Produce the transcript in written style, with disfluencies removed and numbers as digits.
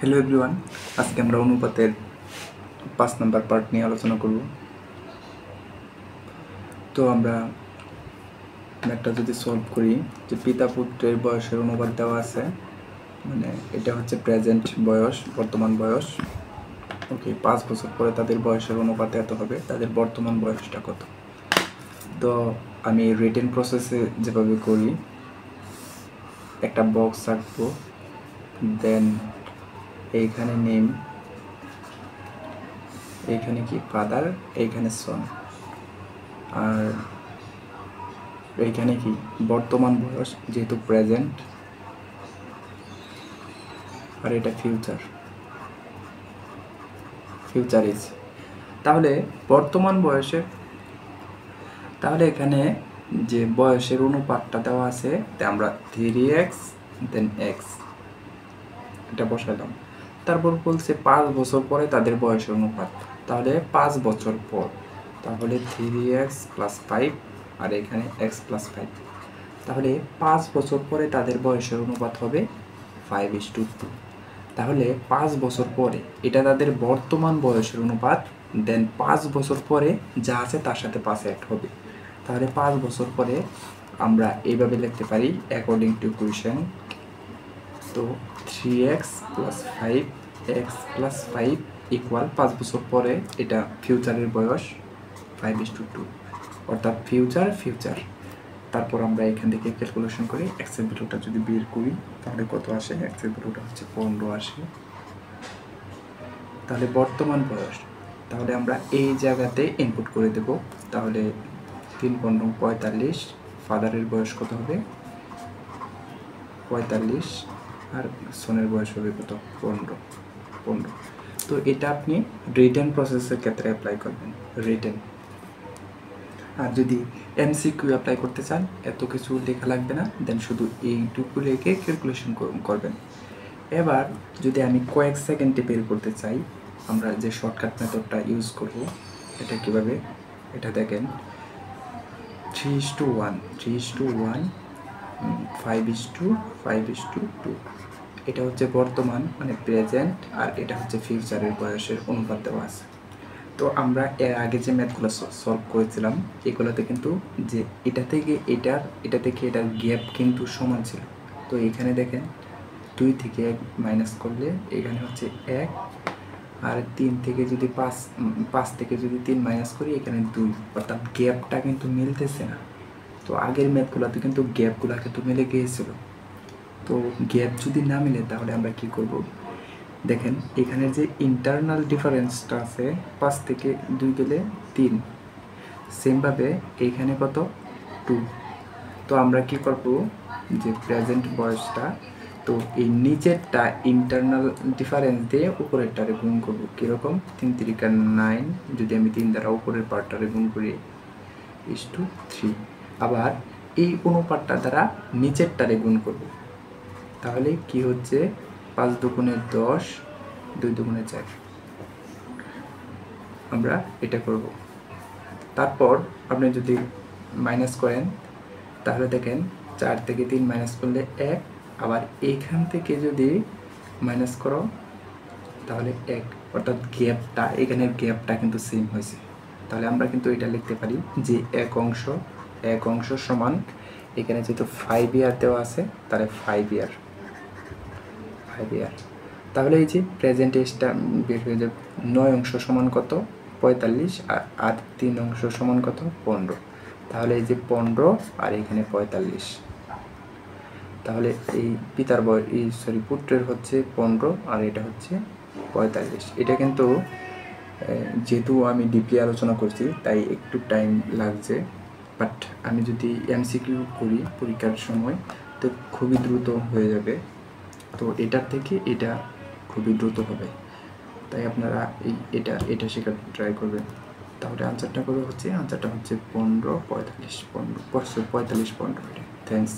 Hello everyone, আজকে আমরা অনুপাতের 5 নাম্বার পার্ট নিয়ে আলোচনা করব। তো আমরা ম্যাথটা যদি সলভ করি, যে পিতা পুত্রের বয়সের অনুপাত দেওয়া আছে, মানে এটা হচ্ছে প্রেজেন্ট বয়স, বর্তমান বয়স। ওকে, 5 বছর পরে তাদের বয়সের অনুপাত এত হবে, তাদের বর্তমান বয়সটা কত। তো আমি রিটেন প্রসেসে যেভাবে করি, একটা বক্স আঁকবো, দেন এইখানে নেম, এইখানে কি ফাদার, এইখানে সন, আর এইখানে কি বর্তমান বয়স যেহেতু প্রেজেন্ট, আর এটা ফিউচার ইজ। তাহলে বর্তমান বয়সে, তাহলে এখানে যে বয়সের অনুপাতটা দেওয়া আছে, আমরা 3x দেন x এটা বসালাম। তারপর বলছে 5 বছর পরে তাদের বয়সের অনুপাত, তাহলে 5 বছর পর, তাহলে 3x + 5 আর এখানে x + 5, তাহলে 5 বছর পরে তাদের বয়সের অনুপাত হবে 5:2। তাহলে 5 বছর পরে এটা তাদের বর্তমান বয়সের অনুপাত, দেন 5 বছর পরে যা আছে তার সাথে 5 অ্যাড হবে। তাহলে 5 বছর পরে আমরা এইভাবে লিখতে পারি অ্যাকর্ডিং টু ইকুয়েশন। তো 3x + 5x + 5 ইকুয়াল 5 বছর পরে এটা ফিউচারের বয়স 5:2, অর্থাৎ ফিউচার। তারপর আমরা এখান থেকে ক্যালকুলেশন করি, এক্সের ভ্যালুটা যদি বের করি তাহলে কত আসে, এক্সের ভ্যালুটা হচ্ছে 15 আসে। তাহলে বর্তমান বয়স, তাহলে আমরা এই জায়গাতে ইনপুট করে দেব। তাহলে 3 × 15 = 45, ফাদারের বয়স কত হবে 45, আর সনের বয়স হবে কত 15। তো এটা আপনি রিটেন প্রসেসের ক্ষেত্রে অ্যাপ্লাই করবেন, রিটেন। আর যদি এমসিকিউ অ্যাপ্লাই করতে চান, এত কিছু লেখা লাগবে না, দেন শুধু এইটুকু লিখে ক্যালকুলেশন করবেন। এবার যদি আমি কয়েক সেকেন্ডে বের করতে চাই, আমরা যে শর্টকাট মেথডটা ইউজ করব, এটা কিভাবে, এটা দেখেন 3:1, 5:2, এটা হচ্ছে বর্তমান মানে প্রেজেন্ট, আর এটা হচ্ছে ফিউচারের বয়সের অনুপাত দেওয়া আছে। তো আমরা এর আগে যে ম্যাথগুলো সলভ করেছিলাম, এগুলোতে কিন্তু যে এটা থেকে এটার গ্যাপ কিন্তু সমান ছিল। তো এখানে দেখেন 2 থেকে 1 মাইনাস করলে এখানে হচ্ছে 1, আর 3 থেকে যদি 5 থেকে যদি 3 মাইনাস করি এখানে 2, অর্থাৎ গ্যাপটা কিন্তু মিলতেছে না। তো আগের ম্যাথগুলোতে কিন্তু গ্যাপগুলো কিন্তু মিলে গিয়েছিল। তো গ্যাপ যদি না মিলে তাহলে আমরা কি করব, দেখেন এখানে যে ইন্টারনাল ডিফারেন্সটা আছে 5 থেকে 2 গেলে 3, সেমভাবে এইখানে কত 2। তো আমরা কি করব, যে প্রেজেন্ট বয়সটা, তো এই নিচেরটা ইন্টারনাল ডিফারেন্স দিয়ে উপরেরটারে গুণ করব। কীরকম, 3 × 9, যদি আমি 3 দ্বারা উপরের পার্টটারে গুণ করি = 3, আবার এই অনুপাতটা দ্বারা নিচেরটারে গুণ করব। তাহলে কি হচ্ছে, 5 × 2 = 10, 2 × 2 = 4, আমরা এটা করব। তারপর আপনি যদি মাইনাস করেন তাহলে দেখেন 4 থেকে 3 মাইনাস করলে 1, আবার এইখান থেকে যদি মাইনাস করো তাহলে 1, অর্থাৎ গ্যাপটা, এখানের গ্যাপটা কিন্তু সেম হয়েছে। তাহলে আমরা কিন্তু এটা লিখতে পারি যে এক অংশ সমান, এখানে যেহেতু 5 ইয়ার দেওয়া আছে তাহলে 5 ইয়ার। তাহলে এই যে প্রেজেন্ট এজটা বের হয়ে যাবে, 9 অংশ সমান কত 45, আর 3 অংশ সমান কত 15। তাহলে এই যে 15 আর এখানে 45, তাহলে এই পিতার পুত্রের হচ্ছে 15 আর এটা হচ্ছে 45। এটা কিন্তু যেহেতু আমি ডিপলি আলোচনা করছি তাই একটু টাইম লাগছে, বাট আমি যদি এমসিকিউ করি পরীক্ষার সময় তো খুবই দ্রুত হয়ে যাবে। তো এটার থেকে এটা খুবই দ্রুত হবে, তাই আপনারা এটা শেখার ট্রাই করবেন। তাহলে আনসারটা হচ্ছে 15, 45, 15, 45, 15। থ্যাংকস।